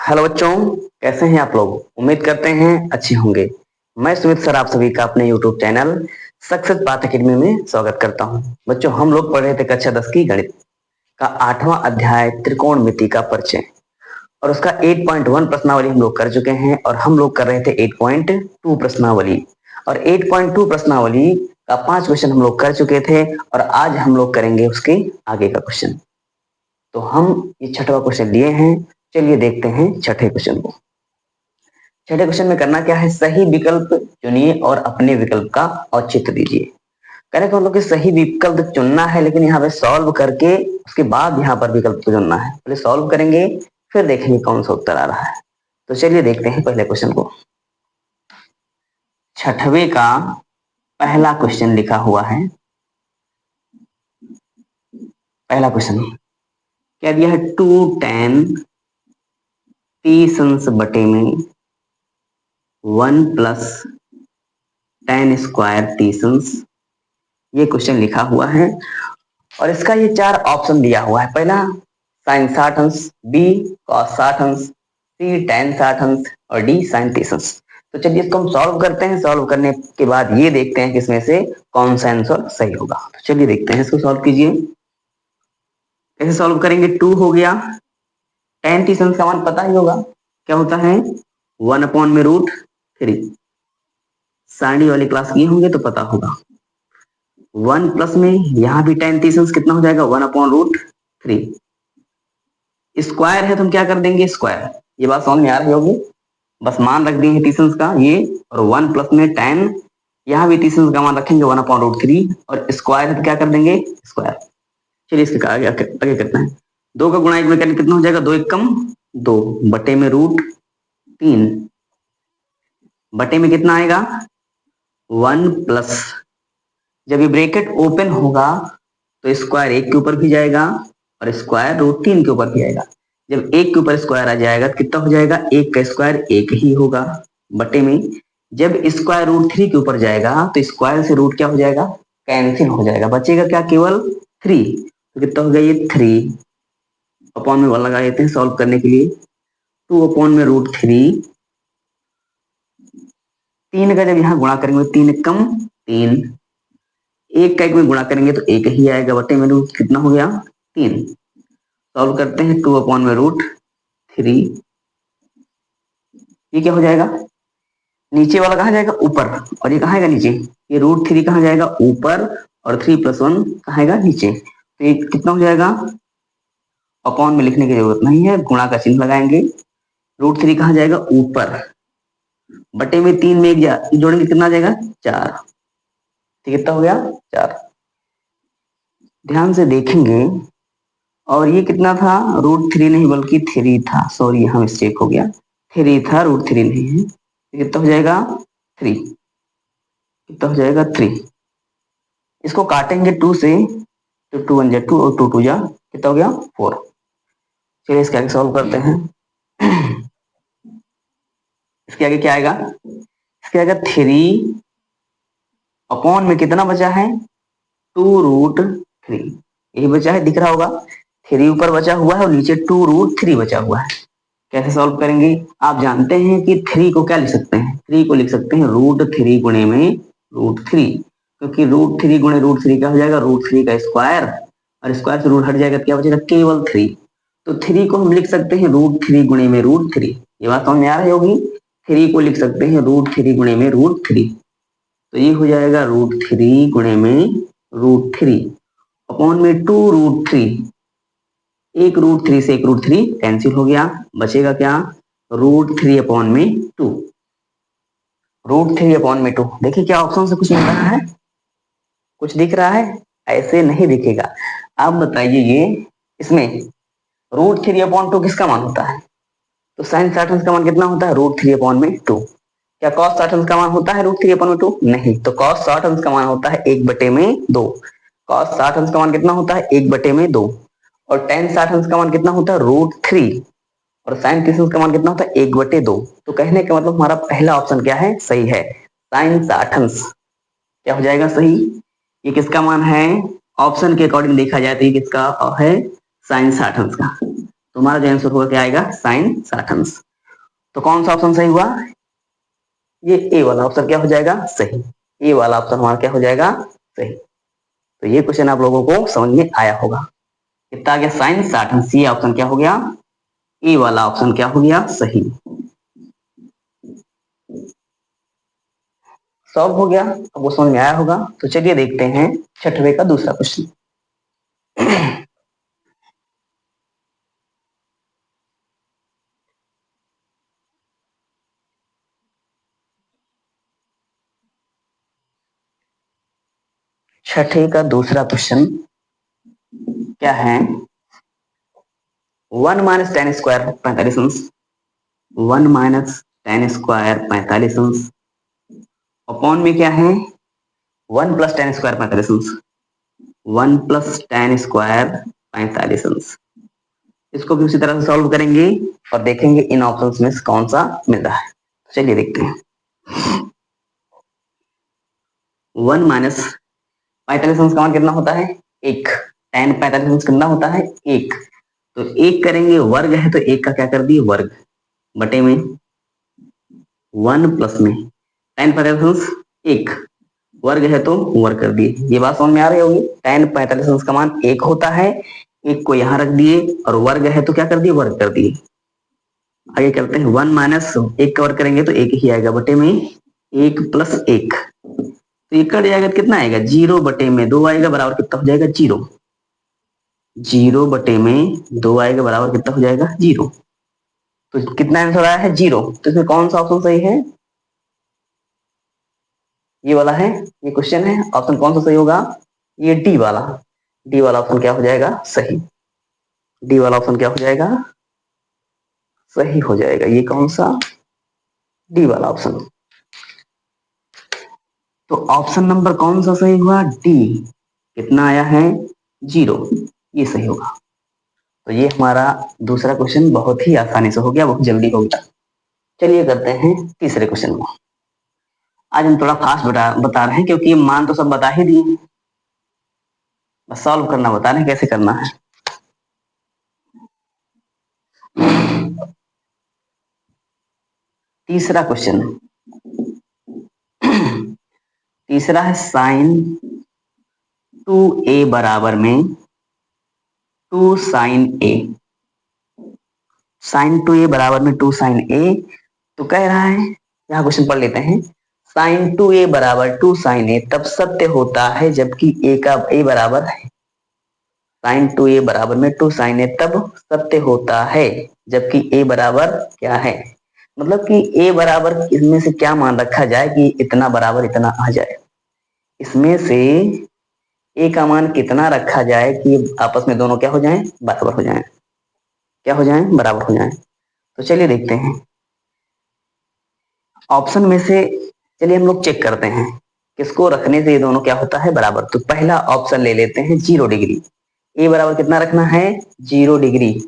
Hello बच्चों, कैसे हैं आप लोग। उम्मीद करते हैं अच्छे होंगे। मैं सुमित सर आप सभी का अपने YouTube channel success path academy में स्वागत करता हूं। बच्चों, हम लोग पढ़ रहे थे कक्षा 10 की गणित का 8वां अध्याय त्रिकोणमिति का परिचय, और उसका 8.1 प्रश्नावली हम लोग कर चुके हैं, और हम लोग कर रहे थे 8.2 प्रश्नावली। और 8.2 प्रश्नावली का 5 क्वेश्चन हम लोग कर चुके थे, और आज हम लोग करेंगे उसके आगे का क्वेश्चन। तो हम ये छठवां क्वेश्चन लिए हैं। चलिए देखते हैं छठे क्वेश्चन को। छठे क्वेश्चन में करना क्या है, सही विकल्प चुनिए और अपने विकल्प का औचित्य दीजिए। कहने का मतलब कि सही विकल्प चुनना है, लेकिन यहाँ पे सॉल्व करके उसके बाद यहाँ पर विकल्प को चुनना है। पहले सॉल्व करेंगे, फिर देखेंगे कौन सा उत्तर आ रहा है। तो चलिए देखते हैं पहले क्वेश्चन को। छठवें का पहला क्वेश्चन लिखा हुआ है। पहला क्वेश्चन क्या दिया है, 2tan t बटे में 1 प्लस tan स्क्वायर t। ये क्वेश्चन लिखा हुआ है, और इसका ये 4 ऑप्शन दिया हुआ है। पहला sin 60 अंश, बी cos 60 अंश, सी tan 60 अंश, और डी sin 30 अंश। तो चलिए इसको हम सॉल्व करते हैं। सॉल्व करने के बाद ये देखते हैं कि इसमें से कौन सा आंसर सही होगा। तो चलिए देखते हैं, इसको सॉल्व कीजिए। कैसे सॉल्व करेंगे, 2 हो गया, tan 30 अंश का मान पता ही होगा, क्या होता है 1/√3। सारणी वाली क्लास किए होंगे तो पता होगा। 1 प्लस में यहां भी tan 30 अंश कितना हो जाएगा, 1/√3। स्क्वायर है तो हम क्या कर देंगे, स्क्वायर। ये बात समझ में आ रही होगी। बस मान रख देंगे 30 अंश का ये, और 1 प्लस में tan, यहाँ भी 30 अंश का मान रखेंगे 1/√3, और स्क्वायर है तो क्या कर देंगे, स्क्वायर। चलिए इसके आगे आगे करते हैं। 2 का गुणा 1 में करेंगे कितना हो जाएगा, 2 1 कम 2 बटे में √3 बटे में कितना आएगा 1 प्लस, जब ये ब्रैकेट ओपन होगा तो स्क्वायर 1 के ऊपर भी जाएगा और स्क्वायर √3 के ऊपर भी आएगा। जब 1 के ऊपर स्क्वायर आ जाएगा तो कितना हो जाएगा, 1 का स्क्वायर 1 ही होगा, बटे में जब स्क्वायर √3 के ऊपर जाएगा तो स्क्वायर से रूट क्या हो जाएगा, कैंसिल हो जाएगा, बचेगा क्या, केवल 3। तो कितना हो गया ये 3 अपॉन में 1 लगा देते हैं सॉल्व करने के लिए। 2 अपॉन में √3, 3 का जब यहाँ गुणा करेंगे 3 कम 3, 1 का 1 में गुणा करेंगे तो 1 ही आएगा, बटे में रूट कितना हो गया 3। सॉल्व करते हैं, 2 अपॉन में √3, ये क्या हो जाएगा, नीचे वाला कहाँ जाएगा, ऊपर, और ये कहाँ आएगा नीचे, ये √3 कहाँ जाएगा, ऊपर, और 3 + 1 कहाँ आएगा, नीचे। तो ये कितना हो जाएगा, अपॉन में लिखने की जरूरत नहीं है, गुणा का चिन्ह लगाएंगे। √3 कहाँ जाएगा, ऊपर, बटे में 3 में 1 जोड़ेंगे कितना आ जाएगा, 4। तो कितना हो गया 4। ध्यान से देखेंगे, और ये कितना था, √3 नहीं बल्कि 3 था, सॉरी यहाँ मिस्टेक हो गया, 3 था, √3 नहीं है। तो कितना हो जाएगा 3, कितना हो जाएगा 3। इसको काटेंगे 2 से, तो 2 1 जा 2 और 2 2 जा कितना हो गया 4। चलिए इसके आगे सॉल्व करते हैं। इसके आगे क्या आएगा, इसके आगे 3 अपॉन में कितना बचा है, 2√3, यही बचा है, दिख रहा होगा। 3 ऊपर बचा हुआ है और नीचे 2√3 बचा हुआ है। कैसे सॉल्व करेंगे, आप जानते हैं कि 3 को क्या लिख सकते हैं, 3 को लिख सकते हैं √3 गुणे में √3, क्योंकि √3 गुणे √3 क्या हो जाएगा, √3 का स्क्वायर, और स्क्वायर से रूट हट जाएगा तो क्या बचेगा, केवल 3। तो 3 को हम लिख सकते हैं √3 गुणे में √3, ये बात समझ में आ रही होगी। 3 को लिख सकते हैं √3 गुणे में √3, तो ये हो जाएगा √3 गुणे में √3 अपॉन में 2√3, एक √3 से एक √3 कैंसिल हो गया, बचेगा क्या, √3 अपॉन में 2, √3 अपॉन में 2। देखिए क्या ऑप्शन से कुछ मिल रहा है, कुछ दिख रहा है, ऐसे नहीं दिखेगा। आप बताइए, ये इसमें √3 अपॉन 2 किसका मान होता है, तो sin 60 अंश का मान कितना होता है, √3 अपॉन में 2। क्या cos 60 अंश का मान होता है √3 अपॉन में 2, नहीं, तो cos 60 अंश का मान होता है 1/2। cos 60 अंश का मान कितना होता है, 1/2, और tan 60 अंश का मान कितना होता है, √3, और sin 30 अंश का मान कितना होता है, 1/2। तो कहने का मतलब हमारा पहला ऑप्शन क्या है, सही है, sin 60 अंश क्या हो जाएगा सही। ये किसका मान है, ऑप्शन के अकॉर्डिंग देखा जाए तो ये किसका है, sin 60 अंश का। तुम्हारा जो आंसर होगा क्या आएगा, साइन 60 तो कौन सा ऑप्शन सही हुआ, ये ए वाला ऑप्शन क्या हो जाएगा सही, ए वाला ऑप्शन हमारा क्या हो जाएगा सही। तो ये क्वेश्चन आप लोगों को समझ में आया होगा, कितना आ गया साइन 60, ये ऑप्शन क्या हो गया, ए वाला ऑप्शन क्या हो गया सही। सॉल्व हो गया, अब वो समझ में आया होगा। तो चलिए देखते हैं छठवें का दूसरा क्वेश्चन। छठे का दूसरा क्वेश्चन क्या है, 1 माइनस टेन स्क्वायर 45 अंश, 1 माइनस टेन स्क्वायर 45 अंश अपॉन में क्या है 1 प्लस टेन स्क्वायर 45 अंश, 1 प्लस टेन स्क्वायर 45 अंश। इसको भी उसी तरह से सॉल्व करेंगे और देखेंगे इन ऑप्शंस में से कौन सा मिल रहा है। चलिए देखते हैं। 1 माइनस 45 अंश का मान कितना होता है एक, टेन 45 अंश कितना होता है एक, तो एक करेंगे वर्ग है तो एक का क्या कर दिए वर्ग बटे में 1 प्लस में टेन 45 अंश एक वर्ग है तो वर्ग कर दिए। ये बात समझ में आ रही होगी, टेन 45 अंश का मान एक होता है, एक को यहां रख दिए और वर्ग है तो क्या कर दिए वर्ग कर दिए। आगे करते हैं 1 माइनस एक का वर्ग करेंगे तो एक ही आएगा बटे में एक प्लस एक, तो ये कट जाएगा तो कितना आएगा 0 बटे में 2 आएगा बराबर कितना हो जाएगा 0, 0 बटे में 2 आएगा बराबर कितना हो जाएगा 0। तो कितना आंसर आया है 0, तो इसमें कौन सा ऑप्शन सही है, ये वाला है, ये क्वेश्चन है ऑप्शन कौन सा सही होगा, ये डी वाला, डी वाला ऑप्शन क्या हो जाएगा सही, डी वाला ऑप्शन क्या हो जाएगा सही हो जाएगा, ये कौन सा डी वाला ऑप्शन। तो ऑप्शन नंबर कौन सा सही हुआ डी, कितना आया है 0, ये सही होगा। तो ये हमारा दूसरा क्वेश्चन बहुत ही आसानी से हो गया, बहुत जल्दी हो गया। चलिए करते हैं तीसरे क्वेश्चन में। आज हम थोड़ा फास्ट बता रहे हैं क्योंकि मान तो सब बता ही दिए, बस सॉल्व करना बता रहे हैं कैसे करना है। तीसरा क्वेश्चन, तीसरा है साइन 2a बराबर में 2 साइन a, साइन 2a बराबर में 2 साइन a, तो कह रहा है यहाँ क्वेश्चन पढ़ लेते हैं, साइन 2a बराबर 2 साइन a तब सत्य होता है जबकि a का a बराबर है, साइन 2a बराबर में 2 साइन a तब सत्य होता है जबकि a बराबर क्या है, मतलब कि a बराबर इसमें से क्या मान रखा जाए कि इतना बराबर इतना आ जाए, इसमें से a का मान कितना रखा जाए कि आपस में दोनों क्या हो जाएं बराबर हो जाएं, क्या हो जाएं बराबर हो जाएं। तो चलिए देखते हैं ऑप्शन में से, चलिए हम लोग चेक करते हैं किसको रखने से ये दोनों क्या होता है बराबर। तो पहला ऑप्शन ले लेते हैं 0 डिग्री, ए बराबर कितना रखना है 0 डिग्री,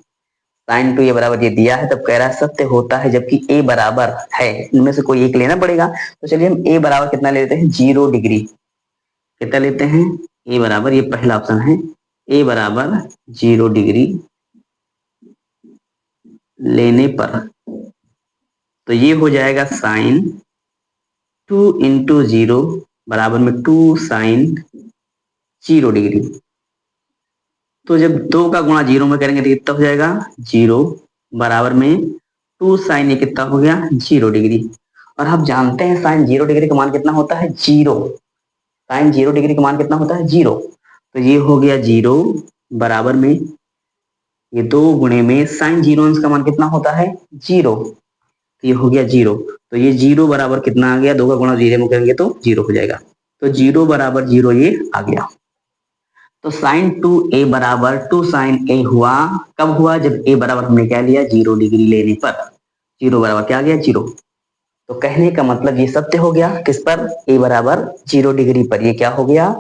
साइन 2 ए बराबर ये दिया है तब कह रहा है सत्य होता है जबकि ए बराबर है, इनमें से कोई एक लेना पड़ेगा। तो चलिए हम ए बराबर कितना लेते हैं 0 डिग्री, कितना लेते हैं ए बराबर, ये पहला ऑप्शन है ए बराबर 0 डिग्री लेने पर, तो ये हो जाएगा साइन 2 इंटू 0 बराबर में 2 साइन 0 डिग्री, तो जब 2 का गुणा 0 में करेंगे तो कितना हो जाएगा 0 बराबर में 2 साइन ये कितना हो गया 0 डिग्री। और आप जानते हैं साइन 0 डिग्री का मान कितना होता है 0, साइन 0 डिग्री का मान कितना होता है 0, तो ये हो गया 0 बराबर में ये 2 गुणे में साइन 0 अंश का मान कितना होता है 0, तो ये हो गया 0, तो ये 0 बराबर कितना आ गया 2 का गुणा 0 में करेंगे तो 0 हो जाएगा, तो 0 बराबर 0 ये आ गया। तो साइन 2a बराबर 2 साइन a हुआ, कब हुआ जब a बराबर हमने क्या लिया 0 डिग्री लेने पर, 0 बराबर क्या आ गया 0, तो कहने का मतलब ये सत्य हो गया किस पर a बराबर 0 डिग्री पर, ये क्या हो गया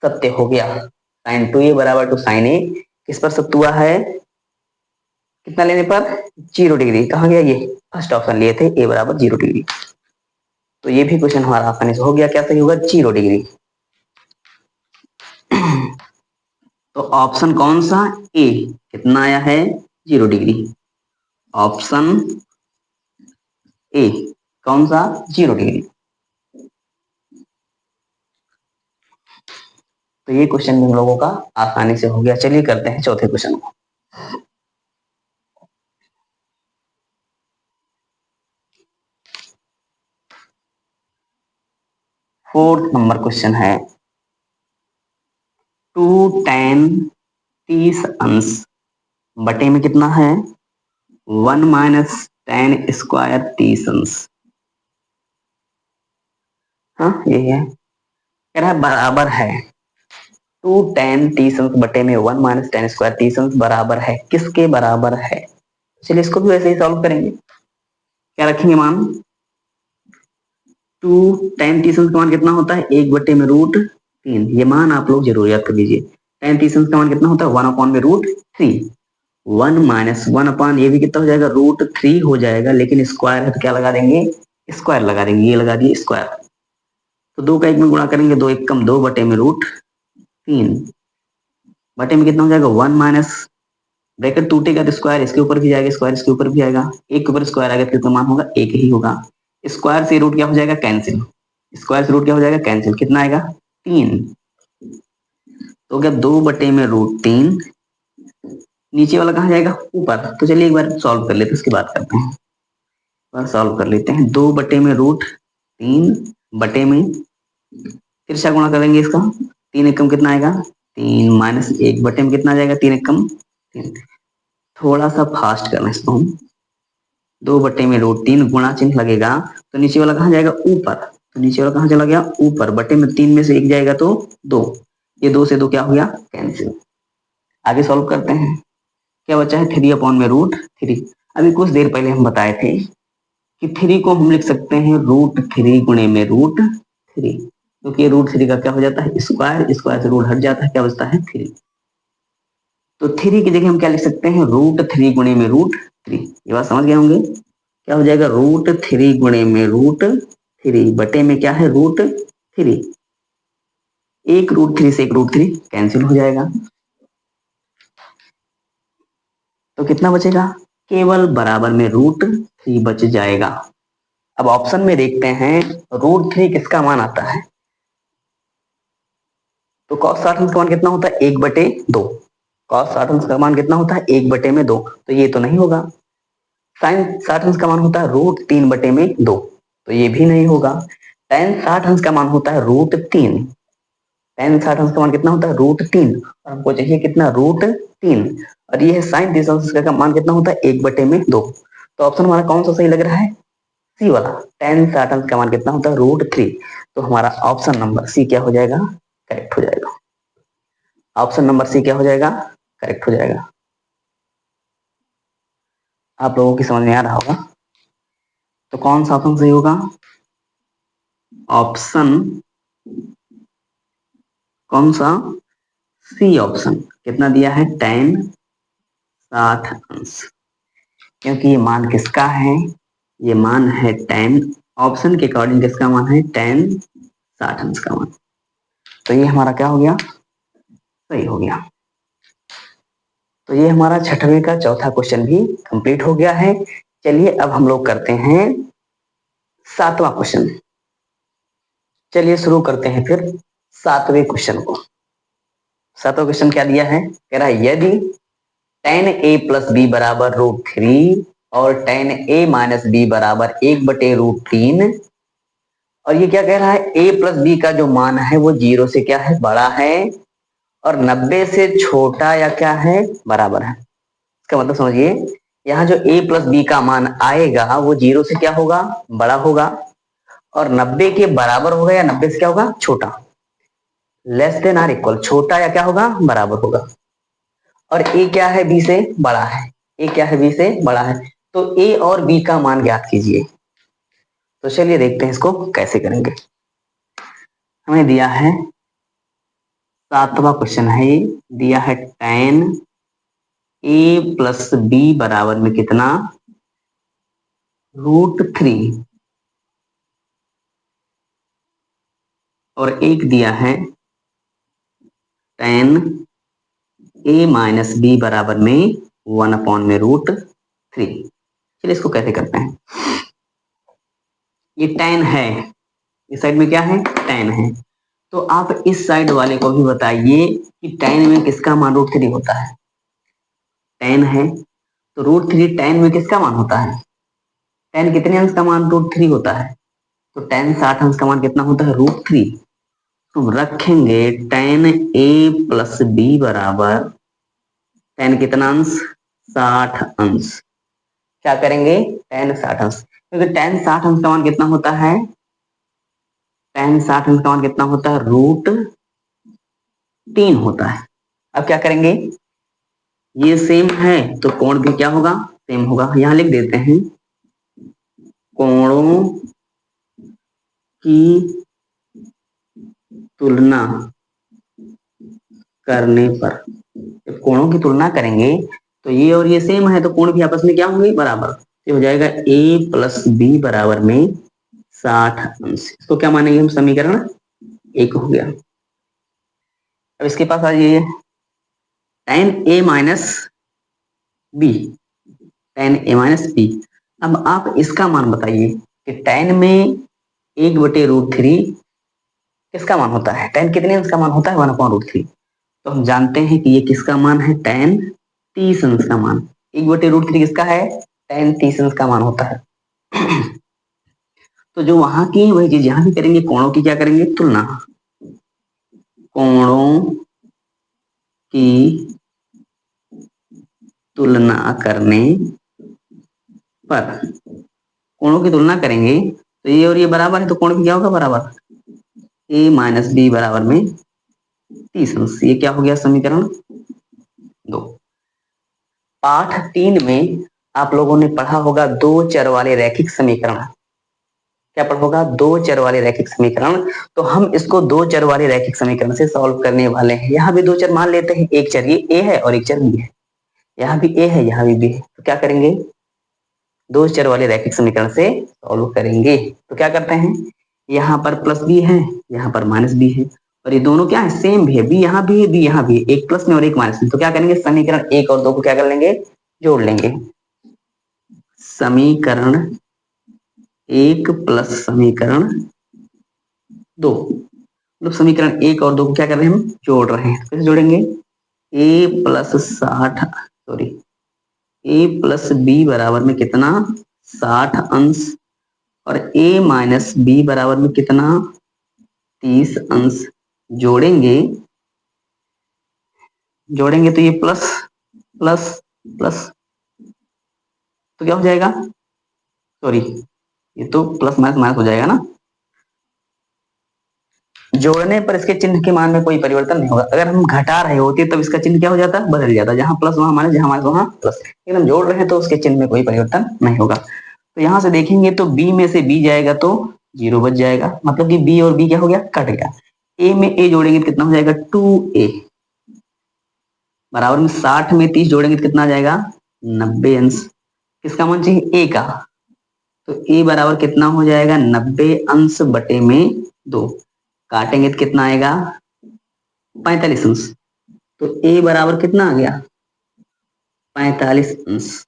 सत्य हो गया, साइन 2a बराबर 2 साइन a किस पर सत्य हुआ है, कितना लेने पर 0 डिग्री, कहाँ गया ये फर्स्ट ऑप्शन लिए थे a बराबर 0 डिग्री। तो ये भी क्वेश्चन हमारा आसानी से हो गया, क्या सही होगा 0 डिग्री। तो ऑप्शन कौन सा ए, कितना आया है 0 डिग्री। ऑप्शन ए कौन सा? 0 डिग्री। तो ये क्वेश्चन हम लोगों का आसानी से हो गया। चलिए करते हैं चौथे क्वेश्चन को। फोर्थ नंबर क्वेश्चन है 2 tan 30 अंश बटे में कितना है? 1 - tan² 30 अंश। हाँ यही है। कह रहा है बराबर है 2 tan 30 अंश बटे में 1 - tan² 30 अंश बराबर है, किसके बराबर है? चलिए इसको भी वैसे ही सॉल्व करेंगे। क्या रखेंगे मान? 2 tan 30 अंश का मान कितना होता है? 1/√3। ये मान आप लोग जरूर याद कर लीजिए। tan 30 अंश का मान कितना होता है? 1/√3। 1 - 1 ये भी कितना हो जाएगा? √3 हो जाएगा, लेकिन स्क्वायर है तो क्या लगा देंगे? स्क्वायर लगा देंगे। ये लगा दिए स्क्वायर। तो 2 का 1 में गुणा करेंगे, 2 1 कम 2 बटे में √3 बटे में कितना हो जाएगा? 1 माइनस ब्रैकेट टूटेगा तो स्क्वायर इसके ऊपर भी जाएगा, स्क्वायर इसके ऊपर भी आएगा, एक के ऊपर स्क्वायर आएगा तो कितना मान होगा? एक ही होगा। स्क्वायर से रूट क्या हो जाएगा? कैंसिल। स्क्वायर से रूट क्या हो जाएगा? कैंसिल। कितना आएगा? 3। तो क्या 2/√3 नीचे वाला कहाँ जाएगा? ऊपर। तो चलिए एक बार सॉल्व कर लेते हैं, उसकी बात करते हैं। सॉल्व कर लेते हैं। 2/√3 बटे में तिरछा गुणा करेंगे इसका। 3 एकम कितना आएगा? 3 माइनस 1 बटे में कितना आ जाएगा? 3 एकम 3। थोड़ा सा फास्ट करना इसको हम। 2/√3 गुणा चिन्ह लगेगा तो नीचे वाला कहाँ जाएगा? ऊपर। तो नीचे वाला कहाँ चला गया? ऊपर। बटे में 3 में से 1 जाएगा तो 2। ये 2 से 2 क्या हो गया? कैंसिल। आगे सॉल्व करते हैं। क्या बचा है? 3/√3। अभी कुछ देर पहले हम बताए थे कि 3 को हम लिख सकते हैं √3 गुणे में √3, क्योंकि ये √3 का क्या हो जाता है? स्क्वायर। स्क्वायर से रूट हट जाता है, क्या बचता है? 3। तो 3 की जगह हम क्या लिख सकते हैं? √3 गुणे में √3। ये बात समझ गए होंगे। क्या हो जाएगा? √3 गुणे में √3 बटे में क्या है? √3। एक √3 से एक √3 कैंसिल हो जाएगा, तो कितना बचेगा? केवल बराबर में √3 बच जाएगा। अब ऑप्शन में देखते हैं √3 किसका मान आता है। तो cos 60 अंश का मान कितना होता है? 1/2। cos 60 अंश का मान कितना होता है? 1/2। तो ये तो नहीं होगा। sin 60 अंश का मान होता है √3/2। तो ये भी नहीं होगा। tan 60 अंश का मान होता है √3। tan 60 अंश का मान कितना होता है? √3। और हमको चाहिए कितना? √3। और ये है sin 30 अंश का मान कितना होता है? 1/2। तो ऑप्शन हमारा कौन सा सही लग रहा है? सी वाला। tan 60 अंश का मान कितना होता है? √3। तो हमारा ऑप्शन नंबर सी क्या हो जाएगा? करेक्ट हो जाएगा। ऑप्शन नंबर सी क्या हो जाएगा? करेक्ट हो जाएगा। आप लोगों की समझ में आ रहा होगा। तो कौन सा ऑप्शन सही होगा? ऑप्शन कौन सा? C option. कितना दिया है? tan 60 अंश। क्योंकि ये मान किसका है? ये मान है tan। ऑप्शन के अकॉर्डिंग किसका मान है? tan 60 अंश का मान। तो ये हमारा क्या हो गया? सही हो गया। तो ये हमारा छठवें का चौथा क्वेश्चन भी कंप्लीट हो गया है। चलिए अब हम लोग करते हैं सातवां क्वेश्चन। चलिए शुरू करते हैं फिर सातवें क्वेश्चन को। सातवां क्वेश्चन क्या दिया है? कह रहा है यदि tan a प्लस बी बराबर √3 और tan a माइनस बी बराबर 1/√3, और ये क्या कह रहा है? a प्लस बी का जो मान है वो 0 से क्या है? बड़ा है, और 90 से छोटा या क्या है? बराबर है। इसका मतलब समझिए, यहाँ जो a प्लस बी का मान आएगा वो 0 से क्या होगा? बड़ा होगा, और 90 के बराबर होगा या 90 से क्या होगा? छोटा। लेस देन आर इक्वल, छोटा या क्या होगा? बराबर होगा। और a क्या है? b से बड़ा है। a क्या है? b से बड़ा है। तो a और b का मान ज्ञात कीजिए। तो चलिए देखते हैं इसको कैसे करेंगे। हमें दिया है सातवां क्वेश्चन है, दिया है tan a प्लस बी बराबर में कितना? √3। और एक दिया है tan a माइनस बी बराबर में 1/√3। चलिए इसको कैसे करते हैं। ये tan है, इस साइड में क्या है, tan है। तो आप इस साइड वाले को भी बताइए कि tan में किसका मान √3 होता है। tan है तो √3 tan में किसका मान होता है, tan कितने अंश का मान √3 होता है, तो tan 60 अंश का मान कितना होता है, √3। तो रखेंगे tan a प्लस b बराबर tan कितना अंश, 60 अंश। क्या करेंगे, tan 60 अंश, क्योंकि tan 60 अंश का मान कितना होता है, tan 60 अंश का मान कितना होता है, √3 होता है। अब क्या करेंगे, ये सेम है तो कोण भी क्या होगा, सेम होगा। यहां लिख देते हैं कोणों की तुलना करने पर, जब कोणों की तुलना करेंगे तो ये और ये सेम है तो कोण भी आपस में क्या होंगे, बराबर। ये हो जाएगा a प्लस बी बराबर में 60 अंश। इसको क्या मानेंगे हम, समीकरण 1 हो गया। अब इसके पास आ जाइए, tan a minus B, tan a minus B. अब आप इसका मान बताइए कि tan में 1/√3 किसका मान होता है, tan कितने अंश का मान होता है, 1/√3। तो हम जानते हैं कि ये किसका मान है, tan 30 अंश का मान। 1/√3 किसका है, tan 30 अंश का मान होता है। तो जो वहां की वही चीज यहां भी करेंगे, कोणों की क्या करेंगे, तुलना। कोणों की तुलना करने पर, कोणों की तुलना करेंगे तो ये और ये बराबर है तो कोण भी क्या होगा, बराबर। a माइनस बी बराबर में 30 अंश। ये क्या हो गया, समीकरण 2। पाठ 3 में आप लोगों ने पढ़ा होगा दो चर वाले रैखिक समीकरण। क्या पढ़ा होगा, दो चर वाले रैखिक समीकरण। तो हम इसको दो चर वाले रैखिक समीकरण से सॉल्व करने वाले हैं। यहाँ भी दो चर मान लेते हैं, एक चर ये a है और एक चर b है। यहाँ भी a है, यहाँ भी b है। तो क्या करेंगे, दो चर वाले रैखिक समीकरण से सॉल्व करेंगे। तो क्या करते हैं, यहाँ पर प्लस b है, यहाँ पर माइनस b है, और ये दोनों क्या है, सेम भी है। b यहाँ भी है, b यहाँ भी है, एक प्लस में और एक माइनस में। तो क्या करेंगे, समीकरण 1 और 2 को क्या कर लेंगे, जोड़ लेंगे। समीकरण 1 प्लस समीकरण 2, मतलब समीकरण 1 और 2 को क्या कर रहे हैं, हम जोड़ रहे हैं। कैसे जोड़ेंगे, a plus 60, sorry a plus B बराबर में कितना, 60 अंश, और a माइनस बी बराबर में कितना, 30 अंश। जोड़ेंगे, जोड़ेंगे तो ये प्लस प्लस प्लस, तो क्या हो जाएगा, सॉरी ये तो प्लस माइनस माइनस हो जाएगा ना। जोड़ने पर इसके चिन्ह के मान में कोई परिवर्तन नहीं होगा। अगर हम घटा रहे होते तब इसका चिन्ह क्या हो जाता, बदल जाता। जहां प्लस वहां माइनस, जहां माइनस वहां प्लस। लेकिन हम जोड़ रहे हैं तो उसके चिन्ह में कोई परिवर्तन नहीं होगा। तो यहां से देखेंगे तो b में से b जाएगा तो 0 बच जाएगा, मतलब कि b और b क्या हो गया, कट गया। a में a जोड़ेंगे तो कितना हो जाएगा, 2a बराबर में 60 में 30 जोड़ेंगे तो कितना आ जाएगा, 90 अंश। किसका मान चाहिए, a का। तो a बराबर कितना हो जाएगा, 90 अंश बटे में 2। काटेंगे तो कितना आएगा, 45 अंश। तो a बराबर कितना आ गया, 45 अंश।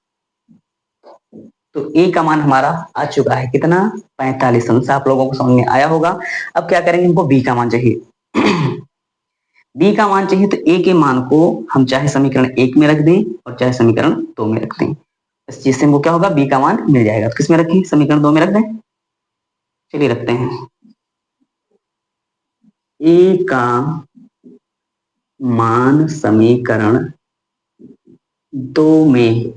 तो a का मान हमारा आ चुका है कितना, 45 अंश। आप लोगों को समझ में आया होगा। अब क्या करेंगे, हमको b का मान चाहिए। b का मान चाहिए तो a के मान को हम चाहे समीकरण 1 में रख दें और चाहे समीकरण 2 में रख दें। इस चीज से हमको क्या होगा, b का मान मिल जाएगा। तो किस में रखें, समीकरण 2 में रख दें। चलिए रखते हैं, a का मान समीकरण 2 में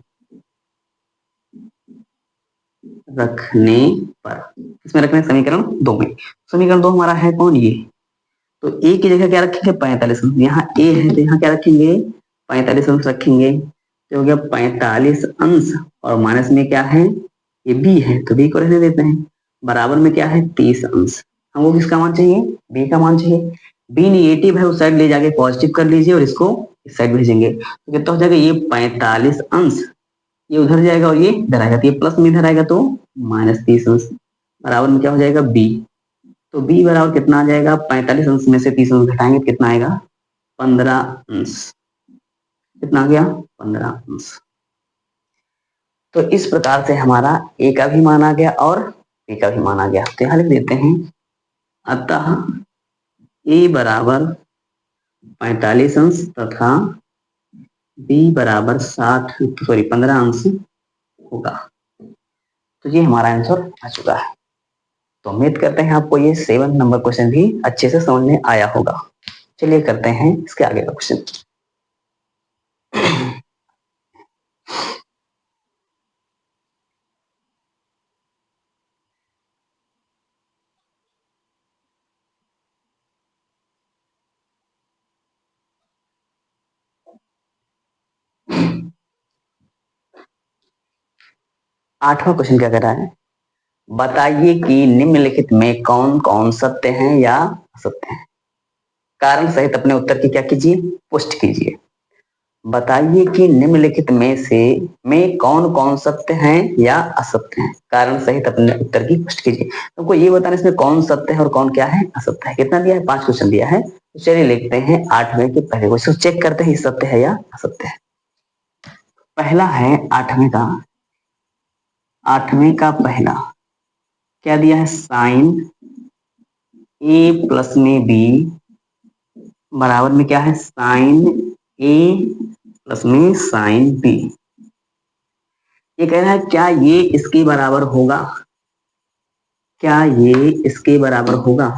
रखने पर, इसमें रखने समीकरण 2 में। समीकरण 2 हमारा है कौन, ये। तो a की जगह क्या रखेंगे, 45 अंश। यहाँ a है तो यहाँ क्या रखेंगे, 45 अंश रखेंगे। तो हो गया 45 अंश, और माइनस में क्या है, ये b है तो b को रहने देते हैं। बराबर में क्या है, 30 अंश। हमको किसका मान चाहिए, b का मान चाहिए। b निगेटिव है, उस साइड ले जाके पॉजिटिव कर लीजिए और इसको इस साइड भेजेंगे। तो कितना हो जाएगा, ये 45 अंश, ये उधर जाएगा और ये इधर आएगा। तो ये प्लस में इधर आएगा तो -30 अंश। बराबर में क्या हो जाएगा, b। तो b बराबर कितना आ जाएगा, 45 अंश में से 30 अंश घटाएंगे तो कितना आएगा, 15 अंश। कितना आ गया, 15 अंश। तो इस प्रकार से हमारा ए का भी मान आ गया और बी का भी मान आ गया। तो यहाँ लिख देते हैं अतः ए बराबर 45 अंश तथा बी बराबर 15 अंश होगा। तो ये हमारा आंसर आ चुका है। तो उम्मीद करते हैं आपको ये 7 नंबर क्वेश्चन भी अच्छे से समझ में आया होगा। चलिए करते हैं इसके आगे का क्वेश्चन। 8वां क्वेश्चन क्या कह रहा है, बताइए कि निम्नलिखित में कौन कौन सत्य हैं या असत्य हैं। कारण सहित अपने उत्तर की क्या कीजिए, पुष्टि कीजिए। बताइए कि निम्नलिखित में कौन कौन सत्य हैं या असत्य हैं, कारण सहित अपने उत्तर की पुष्टि कीजिए। तुमको ये बताना इसमें कौन सत्य है और कौन क्या है, असत्य है। कितना दिया है, 5 क्वेश्चन दिया है। तो चलिए लिखते हैं 8वें के पहले क्वेश्चन, चेक करते हैं सत्य है या असत्य है। पहला है 8वें का पहला क्या दिया है, साइन ए प्लस में बी बराबर में क्या है, साइन ए प्लस में साइन बी। ये कह रहा है क्या ये इसके बराबर होगा, क्या ये इसके बराबर होगा।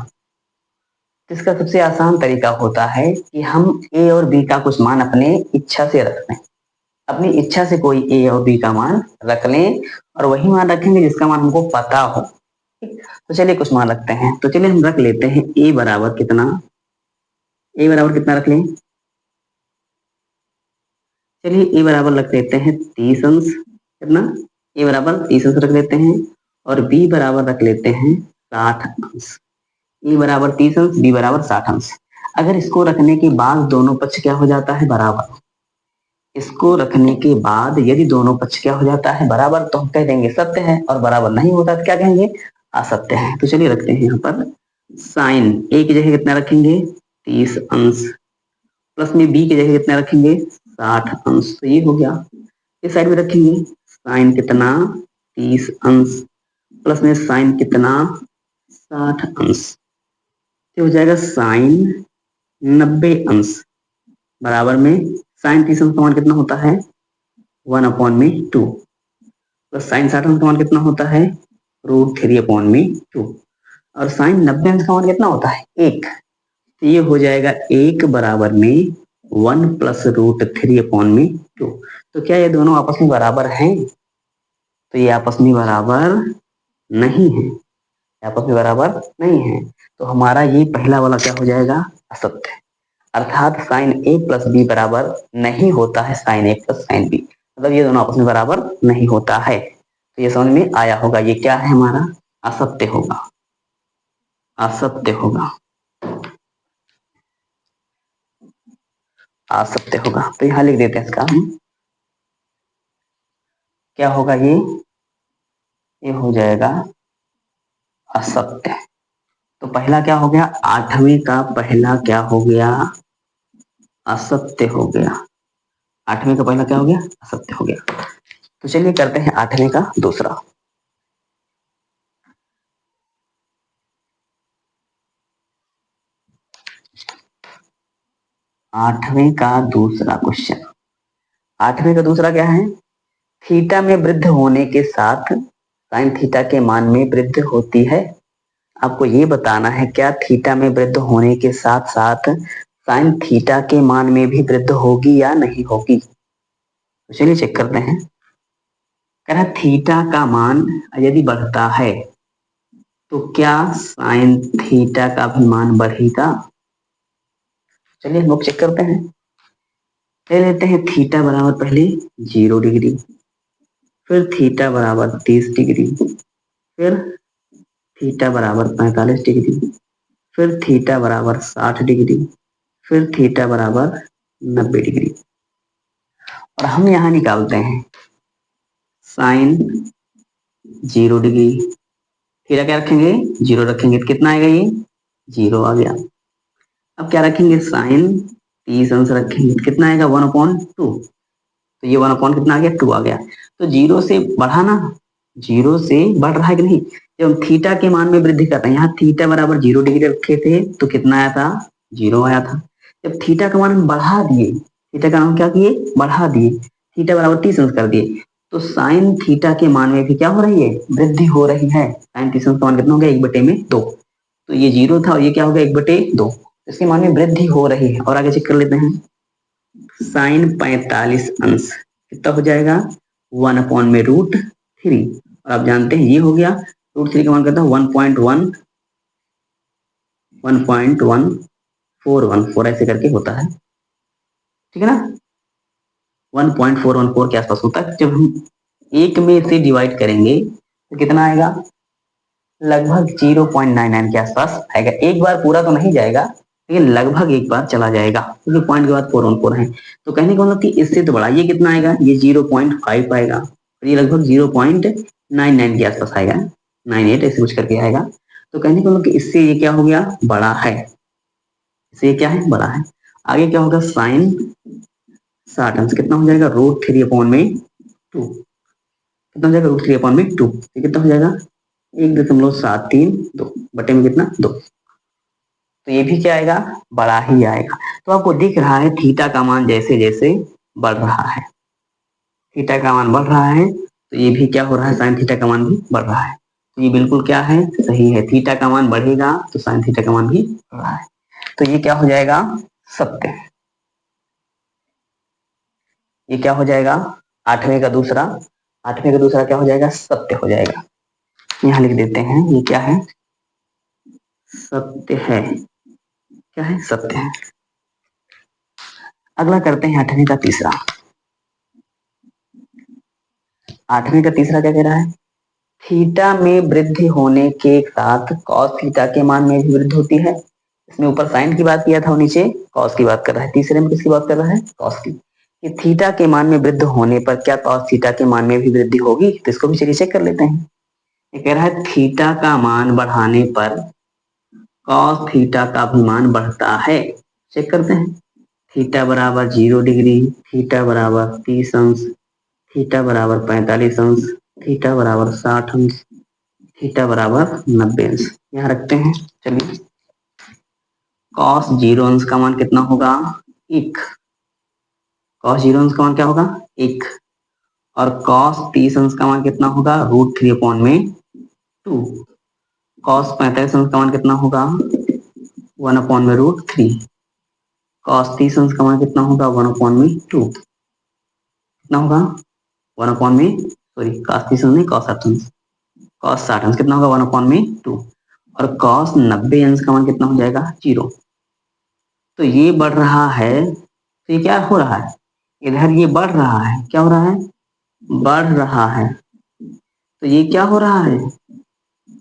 तो इसका सबसे आसान तरीका होता है कि हम ए और बी का कुछ मान अपने इच्छा से रख लें। अपनी इच्छा से कोई ए और बी का मान रख लें और वही मान रखेंगे जिसका मान हमको पता हो। तो चलिए कुछ मान रखते हैं। तो चलिए हम रख लेते हैं ए बराबर कितना, ए बराबर कितना रख लें, चलिए ए बराबर रख लेते हैं 30 अंश। कितना, ए बराबर 30 अंश रख लेते हैं और बी बराबर रख लेते हैं 60 अंश। ए बराबर 30 अंश, बी बराबर 60 अंश। अगर इसको रखने के बाद दोनों पक्ष क्या हो जाता है, बराबर। इसको रखने के बाद यदि दोनों पक्ष क्या हो जाता है, बराबर, तो हम कह देंगे सत्य है, और बराबर नहीं होता तो क्या कहेंगे, असत्य है। तो चलिए रखते हैं यहाँ पर साइन ए की जगह कितना रखेंगे, 30 अंश, प्लस में बी की जगह कितना रखेंगे, 60 अंश। तो ये हो गया। इस साइड में रखेंगे साइन कितना, 30 अंश, प्लस में साइन कितना, 60 अंश। तो हो जाएगा साइन 90 अंश बराबर में साइन 30 अंश का मान कितना होता है, 1/2, प्लस साइन 60 अंश का मान कितना होता है, √3/2, और साइन 90 अंश का मान कितना होता है, 1। तो ये हो जाएगा 1 बराबर में 1 प्लस √3/2। तो क्या ये दोनों आपस में बराबर हैं, तो ये आपस में बराबर नहीं है, आपस में बराबर नहीं है। तो हमारा ये पहला वाला क्या हो जाएगा, असत्य। अर्थात साइन ए प्लस बी बराबर नहीं होता है साइन ए प्लस साइन बी, मतलब ये दोनों आपस में बराबर नहीं होता है। तो ये समझ में आया होगा, ये क्या है हमारा, असत्य होगा, असत्य होगा, असत्य होगा। तो यहाँ लिख देते हैं इसका हम, क्या होगा ये हो जाएगा असत्य। तो पहला क्या हो गया, 8वें का पहला क्या हो गया, असत्य हो गया। 8वें का पहला क्या हो गया, असत्य हो गया। तो चलिए करते हैं 8वें का दूसरा। 8वें का दूसरा क्वेश्चन, 8वें का दूसरा क्या है, थीटा में वृद्धि होने के साथ साइन थीटा के मान में वृद्धि होती है। आपको ये बताना है क्या थीटा में वृद्धि होने के साथ साथ साइन थीटा के मान में भी वृद्धि होगी या नहीं होगी। तो चलिए चेक करते हैं। कह रहा थीटा का मान यदि बढ़ता है तो क्या साइन थीटा का भी मान बढ़ेगा। चलिए हम लोग चेक करते हैं। ले लेते हैं थीटा बराबर पहले 0 डिग्री, फिर थीटा बराबर 30 डिग्री, फिर थीटा बराबर 45 डिग्री, फिर थीटा बराबर 60 डिग्री, फिर थीटा बराबर 90 डिग्री। और हम यहाँ निकालते हैं साइन 0 डिग्री, थीटा क्या रखेंगे, 0 रखेंगे तो कितना आएगा, ये 0 आ गया। अब क्या रखेंगे, साइन 30 अंश रखेंगे तो कितना आएगा, 1/2। तो ये 1 अपॉन कितना आ गया, 2 आ गया। तो जीरो से बढ़ा ना, जीरो से बढ़ रहा है कि नहीं। जब हम थीटा के मान में वृद्धि करते हैं, यहाँ थीटा बराबर 0 डिग्री रखे थे तो कितना आया था, 0 आया था। जब थीटा का मान हम बढ़ा दिए, थीटा का मान क्या किए, बढ़ा दिए, थीटा बराबर 30 अंश कर दिए, तो साइन थीटा के मान में भी क्या हो रही है, वृद्धि हो रही है। साइन 30 अंश का मान कितना हो गया, 1/2। तो ये 0 था और ये क्या हो गया, 1/2। इसके मान में वृद्धि हो रही है। और आगे चेक कर लेते हैं, साइन 45 अंश कितना हो जाएगा, 1 में √3। और आप जानते हैं ये हो गया, √3 का मान करता है 1.414 ऐसे करके होता है, ठीक है ना। 1.414 के आसपास होता है। जब हम एक में से डिवाइड करेंगे तो कितना आएगा, लगभग 0.99 के आसपास आएगा। एक बार पूरा तो नहीं जाएगा, लेकिन लगभग एक बार चला जाएगा, क्योंकि पॉइंट के बाद 414 है। तो कहने का मतलब कि इससे तो बड़ा ये कितना आएगा, ये 0.5 आएगा, और ये लगभग 0.99 के आसपास आएगा, 98 ऐसे कुछ करके आएगा। तो कहने का मतलब कि इससे ये क्या हो गया, बड़ा है, इससे ये क्या है, बड़ा है। आगे क्या होगा, साइन 60 अंश कितना हो जाएगा, √3/2 कितना हो जाएगा, √3/2 ये कितना हो जाएगा, 1.732 बटे में कितना, 2। तो ये भी क्या आएगा, बड़ा ही आएगा। तो आपको दिख रहा है थीटा का मान जैसे जैसे बढ़ रहा है, थीटा का मान बढ़ रहा है, तो ये भी क्या हो रहा है, साइन थीटा का मान भी बढ़ रहा है। तो ये बिल्कुल क्या है, सही है, थीटा का मान बढ़ेगा तो साइन थीटा का मान भी बढ़ रहा है। तो ये क्या हो जाएगा, सत्य। ये क्या हो जाएगा, आठवें का दूसरा, आठवें का दूसरा क्या हो जाएगा, सत्य हो जाएगा। यहाँ लिख देते हैं, ये क्या है, सत्य है, क्या है, सत्य है। अगला करते हैं आठवें का तीसरा। आठवें का तीसरा क्या कह रहा है, थीटा में वृद्धि होने के साथ कॉस थीटा के मान में भी वृद्धि होती है। इसमें ऊपर साइन की बात किया था और नीचे कॉस की बात कर रहा है, तीसरे में किसकी बात कर रहा है, कॉस की। कि थीटा के मान में वृद्धि होने पर क्या कॉस थीटा के मान में भी वृद्धि होगी, तो इसको भी चलिए चेक कर लेते हैं। ये कह रहा है थीटा का मान बढ़ाने पर कॉस थीटा का भी मान बढ़ता है। चेक करते हैं, थीटा बराबर 0 डिग्री, थीटा बराबर 30 अंश, थीटा बराबर 45 अंश, थीटा बराबर 60 अंश, थीटा बराबर 90 अंश। यहाँ रखते हैं, चलिए कॉस 0 अंश का मान कितना होगा, 1। कॉस 0 अंश का मान क्या होगा, 1। और कॉस 30 अंश का मान कितना होगा, √3/2। कॉस 45 अंश का मान कितना होगा, 1/√3। कॉस 30 अंश का मान कितना होगा, 1/2 कितना होगा, 1 में सॉरी कॉस 30 अंश नहीं, कॉस 60 अंश, कॉस 60 अंश कितना होगा, 1/2। और कॉस 90 अंश का मान कितना हो जाएगा, 0। तो ये बढ़ रहा है, तो ये क्या हो रहा है, इधर ये बढ़ रहा है, क्या हो रहा है, बढ़ रहा है। तो ये क्या हो रहा है,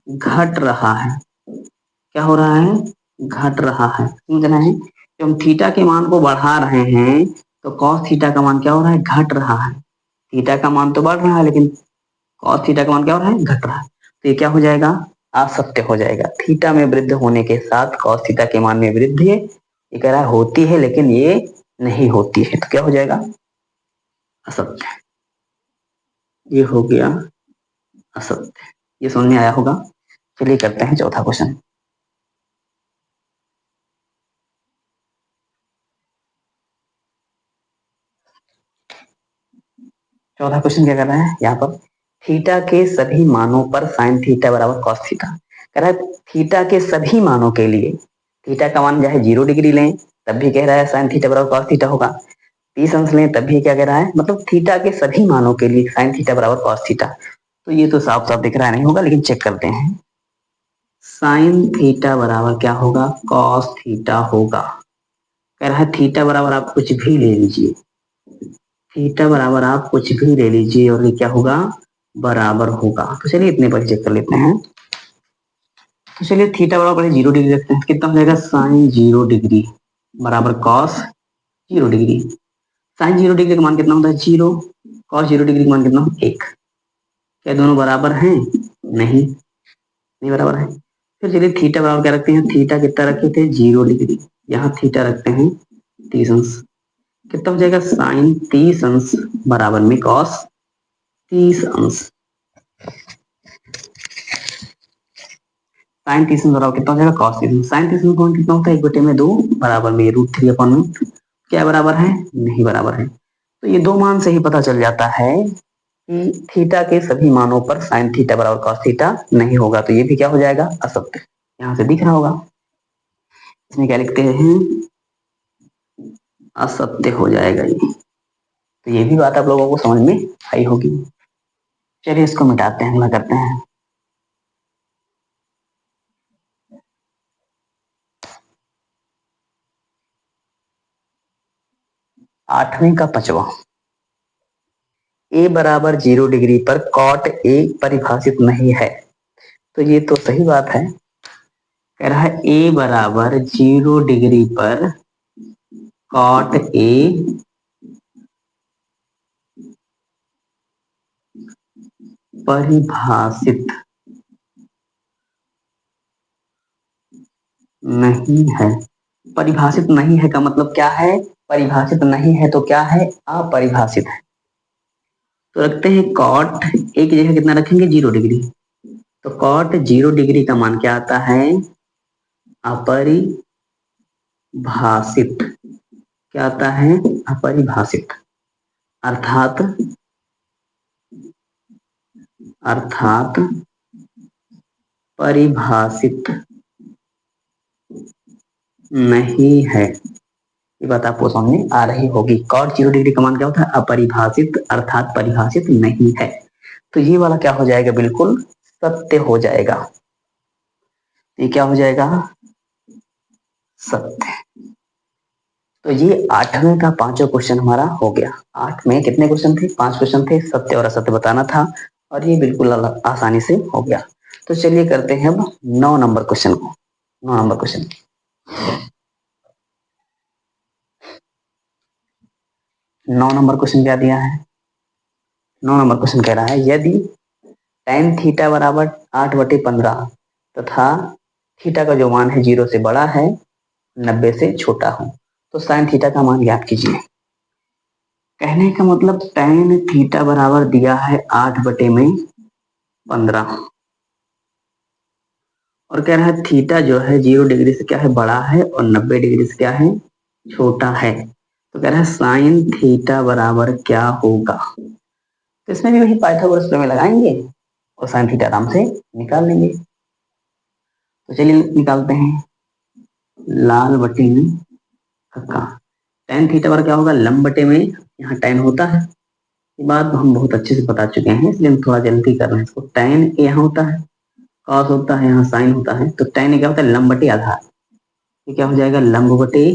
घट रहा है, क्या हो रहा है, घट रहा है। समझ रहे हैं, जब हम थीटा के मान को बढ़ा रहे हैं तो कॉस थीटा का मान क्या हो रहा है, घट रहा है। थीटा का मान तो बढ़ रहा है, लेकिन कॉस थीटा का मान क्या हो रहा है, घट रहा है। तो ये क्या हो जाएगा, असत्य हो जाएगा। थीटा में वृद्धि होने के साथ कॉस थीटा के मान में वृद्धि है, ये कह रहा है होती है, लेकिन ये नहीं होती है, तो क्या हो जाएगा, असत्य। ये हो गया असत्य। ये समझ में आया होगा। चलिए करते हैं चौथा क्वेश्चन। चौथा क्वेश्चन क्या कर रहा है, यहाँ पर थीटा के सभी मानों पर साइन थीटा बराबर कॉस थीटा। कह रहा है थीटा के सभी मानों के लिए, थीटा का मान चाहे 0 डिग्री लें तब भी कह रहा है साइन थीटा बराबर कॉस थीटा होगा, 30 अंश लें तब भी क्या कह रहा है, मतलब थीटा के सभी मानों के लिए साइन थीटा बराबर कॉस थीटा। तो ये तो साफ साफ दिख रहा नहीं होगा, लेकिन चेक करते हैं। साइन थीटा बराबर क्या होगा, कॉस थीटा होगा। कह रहा है थीटा बराबर आप कुछ भी ले लीजिए, थीटा बराबर आप कुछ भी ले लीजिए और ये क्या होगा, बराबर होगा। तो चलिए इतने पर चेक कर लेते हैं। तो चलिए थीटा बराबर 0 डिग्री रखते हैं, कितना हो जाएगा, साइन 0 डिग्री बराबर कॉस 0 डिग्री। साइन 0 डिग्री का मान कितना होता है, 0। कॉस 0 डिग्री का मान कितना, 1। क्या दोनों बराबर हैं, नहीं, नहीं बराबर है। फिर चलिए थीटा बराबर क्या रखते हैं, थीटा कितना रखे थे, 0 डिग्री, यहाँ थीटा रखते हैं 30 अंश। कितना हो जाएगा, साइन 30 अंश बराबर में कॉस 30 अंश। साइन 30 अंश बराबर कितना हो जाएगा cos 30 अंश। साइन 30 अंश कौन कितना होता है 1/2 बराबर में √3/, क्या बराबर है नहीं बराबर है। तो ये दो मान से ही पता चल जाता है कि थीटा के सभी मानों पर साइन थीटा बराबर कॉस थीटा नहीं होगा, तो ये भी क्या हो जाएगा असत्य। यहां से दिख रहा होगा, इसमें क्या लिखते हैं असत्य हो जाएगा ये। तो ये भी बात आप लोगों को समझ में आई होगी। चलिए इसको मिटाते हैं, अगला करते हैं। 8वें का 5वां, ए बराबर 0 डिग्री पर कॉट ए परिभाषित नहीं है। तो ये तो सही बात है, कह रहा है ए बराबर 0 डिग्री पर कॉट ए परिभाषित नहीं है। परिभाषित नहीं है का मतलब क्या है, परिभाषित नहीं है तो क्या है अपरिभाषित है। तो रखते हैं कॉट ए की जगह कितना रखेंगे 0 डिग्री, तो कॉट 0 डिग्री का मान क्या आता है अपरिभाषित, क्या आता है अपरिभाषित, अर्थात अर्थात परिभाषित नहीं है। ये बात आपको समझ में आ रही होगी। कॉट 0 डिग्री का मान क्या होता है अपरिभाषित अर्थात परिभाषित नहीं है। तो ये वाला क्या हो जाएगा बिल्कुल सत्य हो जाएगा। ये क्या हो जाएगा सत्य। तो ये 8वें का 5वां क्वेश्चन हमारा हो गया। 8 में कितने क्वेश्चन थे 5 क्वेश्चन थे, सत्य और असत्य बताना था और ये बिल्कुल आसानी से हो गया। तो चलिए करते हैं अब 9 नंबर क्वेश्चन को। 9 नंबर क्वेश्चन, 9 नंबर क्वेश्चन क्या दिया है। 9 नंबर क्वेश्चन कह रहा है यदि tan थीटा बराबर 8/15 तथा थीटा का जो मान है 0 से बड़ा है 90 से छोटा हो तो साइन थीटा का मान ज्ञात कीजिए। कहने का मतलब tan थीटा बराबर दिया है 8/15 और कह रहा है थीटा जो है 0 डिग्री से क्या है बड़ा है और 90 डिग्री से क्या है छोटा है। तो कह रहा है साइन थीटा बराबर क्या होगा। तो इसमें भी वही पाइथागोरस प्रमेय लगाएंगे और साइन थीटा आराम से निकाल लेंगे। तो चलिए निकालते हैं। लाल बटे में कक्का, tan थीटा बराबर क्या होगा लंब बटे में, यहाँ tan होता है, ये बात हम बहुत अच्छे से बता चुके हैं इसलिए हम थोड़ा जल्दी कर रहे हैं इसको। tan यहाँ होता है, cos होता है, यहाँ sin होता है, तो tan क्या होता है लंब बटे आधार। ये क्या हो जाएगा लंब बटे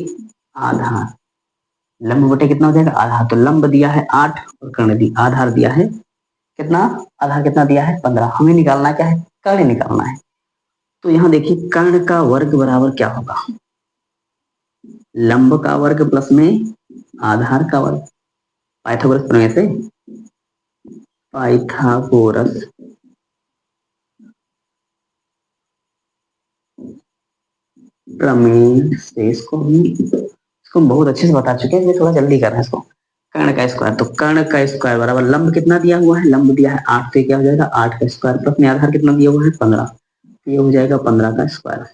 आधार। लंब बटे कितना हो जाएगा आधार, तो लंब दिया है 8 और कर्ण दी आधार दिया है कितना, आधार कितना दिया है 15। हमें निकालना क्या है कर्ण निकालना है। तो यहाँ देखिए कर्ण का वर्ग बराबर क्या होगा लंब का वर्ग प्लस में आधार का वर्ग। पाइथागोरस प्रमेय से, पाइथागोरस प्रमेय से इसको हम बहुत अच्छे से बता चुके हैं, इसलिए थोड़ा जल्दी कर रहे हैं इसको। कर्ण का स्क्वायर, तो कर्ण का स्क्वायर बराबर लंब कितना दिया हुआ है लंब दिया है 8, तो क्या हो जाएगा 8 का स्क्वायर प्लस में आधार कितना दिया हुआ है 15, तो ये हो जाएगा 15 का स्क्वायर।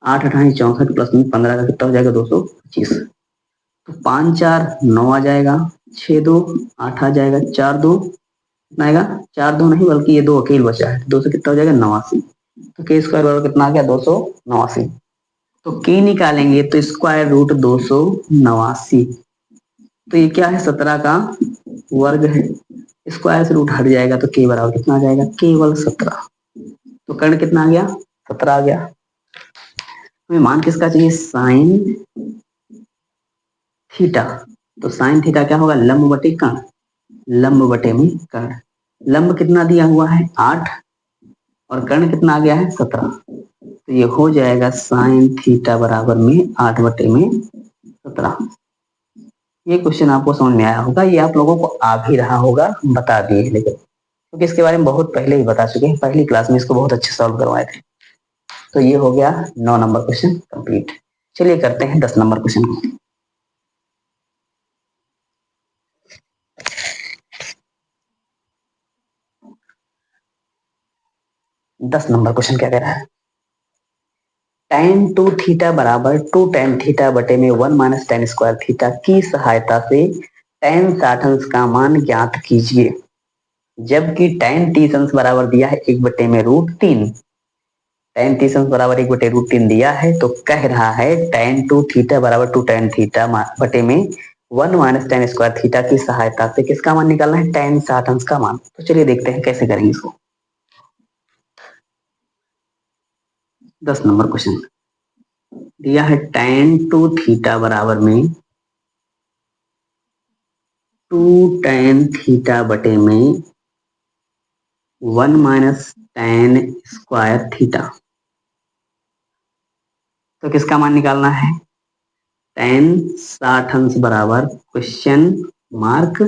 8 अठाई 64 प्लस में 15 का कितना हो जाएगा 225। तो 5 4 9 आ जाएगा, 6 2 8 आ जाएगा, 4 2 कितना आएगा 4 2 नहीं बल्कि ये 2 अकेले बचा है, 2 से कितना हो जाएगा 89। तो के स्क्वायर बराबर कितना आ गया 289। तो के निकालेंगे तो स्क्वायर रूट 289, तो ये क्या है 17 का वर्ग है, स्क्वायर से रूट हट जाएगा तो के बराबर कितना आ जाएगा केवल 17। तो कर्ण कितना आ गया 17 आ गया। हमें मान किसका चाहिए साइन थीटा, तो साइन थीटा क्या होगा लंब बटे कर्ण, लंब बटे में कर्ण। लंब कितना दिया हुआ है 8 और कर्ण कितना आ गया है 17, तो ये हो जाएगा साइन थीटा बराबर में 8 बटे में 17। ये क्वेश्चन आपको समझ में आया होगा, ये आप लोगों को आ भी रहा होगा बता दिए, लेकिन क्योंकि इसके बारे में बहुत पहले ही बता चुके हैं, पहली क्लास में इसको बहुत अच्छे सॉल्व करवाए थे। तो ये हो गया 9 नंबर क्वेश्चन कंप्लीट। चलिए करते हैं 10 नंबर क्वेश्चन को। 10 नंबर क्वेश्चन क्या कह रहा है, tan 2 थीटा बराबर 2 tan थीटा बटे में 1 माइनस tan स्क्वायर थीटा की सहायता से tan 60 अंश का मान ज्ञात कीजिए। जबकि tan 30 अंश बराबर दिया है 1 बटे में √3, tan 30 अंश बराबर 1/√3 दिया है, तो कह रहा है tan 2 थीटा बराबर 2 tan थीटा बटे में 1 माइनस tan स्क्वायर थीटा की सहायता से किसका मान निकालना है, tan 60 अंश का मान। तो चलिए देखते हैं कैसे करेंगे इसको। 10 नंबर क्वेश्चन दिया है tan 2 थीटा बराबर में 2 tan थीटा बटे में 1 माइनस tan स्क्वायर थीटा। तो किसका मान निकालना है, tan 60 अंश बराबर क्वेश्चन मार्क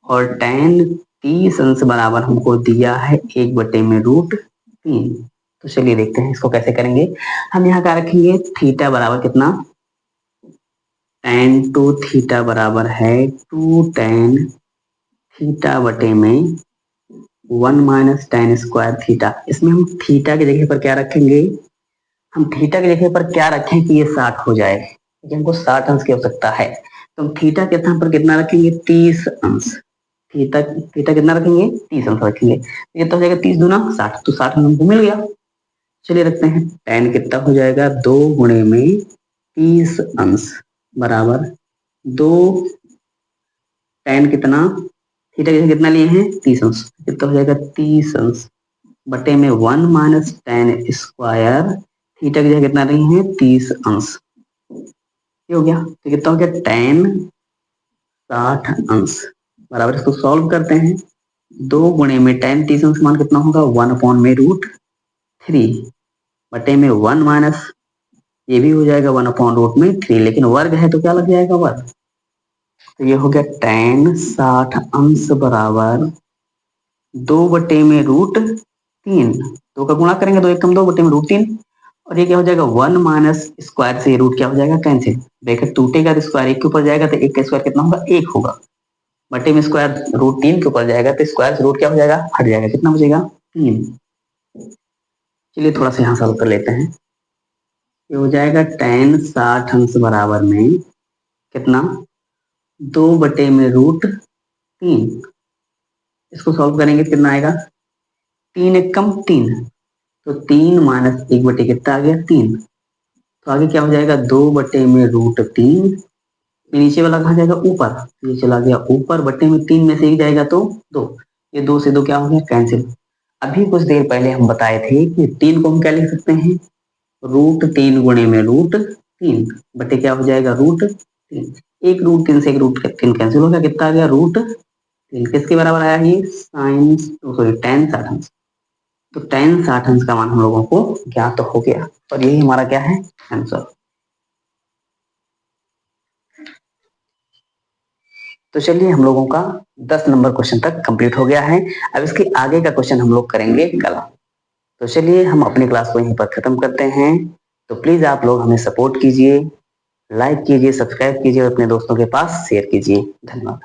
और tan 30 अंश बराबर हमको दिया है 1 बटे में √3। तो चलिए देखते हैं इसको कैसे करेंगे। हम यहाँ क्या रखेंगे, थीटा बराबर कितना, tan 2 थीटा बराबर है 2 tan थीटा बटे में 1 माइनस tan स्क्वायर थीटा। इसमें हम थीटा की जगह पर क्या रखेंगे, हम थीटा की जगह पर क्या रखें कि ये 60 हो जाए, क्योंकि हमको 60 अंश की आवश्यकता है। तो हम थीटा के स्थान पर कितना रखेंगे, 30 अंश। थीटा थीटा कितना रखेंगे, 30 अंश रखेंगे। तो ये तो हो जाएगा 30 दूना 60, तो 60 हमको मिल गया। चलिए रखते हैं, tan कितना हो जाएगा, 2 गुणे में 30 अंश बराबर 2 tan कितना, थीटा की जगह कितना लिए हैं 30 अंश, कितना हो जाएगा 30 अंश बटे में 1 माइनस tan स्क्वायर, थीटा की जगह कितना रही है 30 अंश। ये हो गया, तो कितना हो गया tan 60 अंश बराबर, इसको सॉल्व करते हैं। 2 गुणे में tan 30 अंश मान कितना होगा, 1/√3 बटे में 1 माइनस, ये भी हो जाएगा 1/√3, लेकिन वर्ग है तो क्या लग जाएगा वर्ग। तो ये हो गया tan 60 अंश बराबर 2/√3, 2 का गुणा करेंगे 2 एकम 2/√3, और ये क्या हो जाएगा 1 माइनस स्क्वायर से रूट क्या हो जाएगा कैंसिल, ब्रैकेट टूटेगा तो स्क्वायर 1 के ऊपर जाएगा, तो 1 का स्क्वायर कितना होगा 1 होगा, बटे में स्क्वायर √3 के ऊपर जाएगा तो स्क्वायर से रूट क्या हो जाएगा हट जाएगा, कितना बचेगा 3। चलिए थोड़ा सा यहाँ सॉल्व कर लेते हैं। ये हो जाएगा tan 60 अंश बराबर में कितना, 2/√3, इसको सॉल्व करेंगे कितना आएगा, 3 एकम 3, तो 3 माइनस 1 बटे कितना आ गया 3, तो आगे क्या हो जाएगा 2/√3, नीचे वाला कहाँ जाएगा ऊपर, ये चला गया ऊपर, बटे में 3 में से 1 जाएगा तो 2, ये 2 से 2 क्या हो गया कैंसिल। अभी कुछ देर पहले हम बताए थे कि 3 को हम क्या लिख सकते हैं, √3 गुणे में √3 बटे क्या हो जाएगा √3, एक √3 से एक √3 कैंसिल हो गया, कितना आ गया √3, किसके बराबर आया ये साइन, सॉरी tan 60 अंश। तो tan 60 अंश का मान हम लोगों को ज्ञात हो गया, और यही हमारा क्या है आंसर। तो चलिए हम लोगों का 10 नंबर क्वेश्चन तक कंप्लीट हो गया है। अब इसके आगे का क्वेश्चन हम लोग करेंगे कल। तो चलिए हम अपनी क्लास को यहीं पर खत्म करते हैं। तो प्लीज आप लोग हमें सपोर्ट कीजिए, लाइक कीजिए, सब्सक्राइब कीजिए और अपने दोस्तों के पास शेयर कीजिए। धन्यवाद।